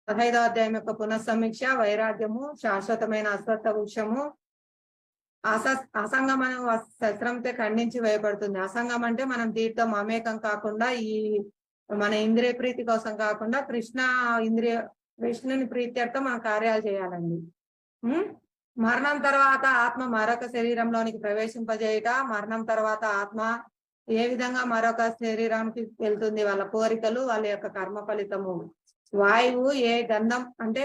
15వ అధ్యాయం యొక్క పునఃసమీక్ష. వైరాగ్యము శాశ్వతమైన అశ్వత్థ వృక్షము. అసంగమన శస్త్రంతో ఖండించి వేయబడుతుంది. అసంగం అంటే మనం దీంతో మమేకం కాకుండా, ఈ మన ఇంద్రియ ప్రీతి కోసం కాకుండా కృష్ణుని ప్రీత్యర్థం మనం కార్యాలు చేయాలండి. మరణం తర్వాత ఆత్మ మరొక శరీరంలోనికి ప్రవేశింపజేయుట. మరణం తర్వాత ఆత్మ ఏ విధంగా మరొక శరీరానికి వెళ్తుంది? వాళ్ళ కోరికలు, వాళ్ళ యొక్క కర్మ ఫలితము. వాయువు ఏ గంధం అంటే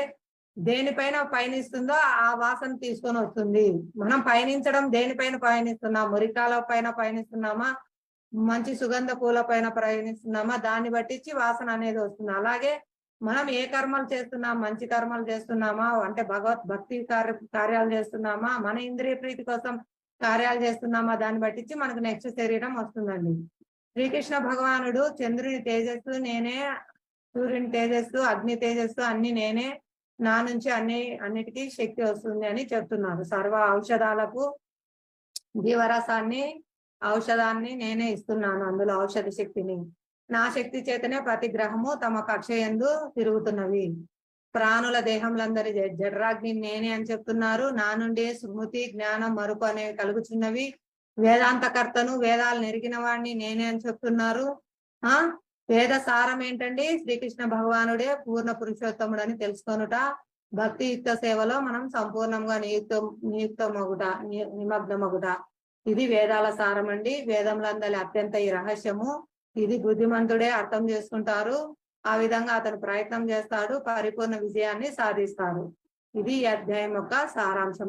దేనిపైన పయనిస్తుందో ఆ వాసన తీసుకొని వస్తుంది. మనం పయనించడం దేనిపైన పయనిస్తున్నాం? మురికాల పైన పయనిస్తున్నామా, మంచి సుగంధ పూల పైన ప్రయాణిస్తున్నామా, దాన్ని బట్టించి వాసన అనేది వస్తుంది. అలాగే మనం ఏ కర్మలు చేస్తున్నాం, మంచి కర్మలు చేస్తున్నామా అంటే భక్తి కార్యాలు చేస్తున్నామా, మన ఇంద్రియ ప్రీతి కోసం కార్యాలు చేస్తున్నామా, దాన్ని బట్టించి మనకు నెక్స్ట్ శరీరం వస్తుందండి. శ్రీకృష్ణ భగవానుడు చంద్రుని తేజస్సు నేనే, సూర్యుని తేజస్సు, అగ్ని తేజస్సు అన్ని నేనే, నా నుంచి అన్నిటికీ శక్తి వస్తుంది అని చెప్తున్నారు. సర్వ ఔషధాలకు జీవరసాన్ని, ఔషధాన్ని నేనే ఇస్తున్నాను, అందులో ఔషధ శక్తిని. నా శక్తి చేతనే ప్రతి గ్రహము తమ కక్ష యందు తిరుగుతున్నవి. ప్రాణుల దేహంలందరి జఠరాగ్ని నేనే అని చెప్తున్నారు. నా నుండి స్మృతి, జ్ఞానం, మరుపు అనేవి కలుగుచున్నవి. వేదాంతకర్తను, వేదాలు నెరిగిన వాడిని నేనే అని చెప్తున్నారు. వేద సారం ఏంటండి? శ్రీకృష్ణ భగవానుడే పూర్ణ పురుషోత్తముడు అని తెలుసుకొనుట. భక్తియుక్త సేవలో మనం సంపూర్ణంగా నిమగ్నమగుట. ఇది వేదాల సారం అండి. వేదములందరి అత్యంత ఈ రహస్యము. ఇది బుద్ధిమంతుడే అర్థం చేసుకుంటారు. ఆ విధంగా అతను ప్రయత్నం చేస్తాడు, పరిపూర్ణ విజయాన్ని సాధిస్తాడు. ఇది ఈ అధ్యాయం యొక్క సారాంశం.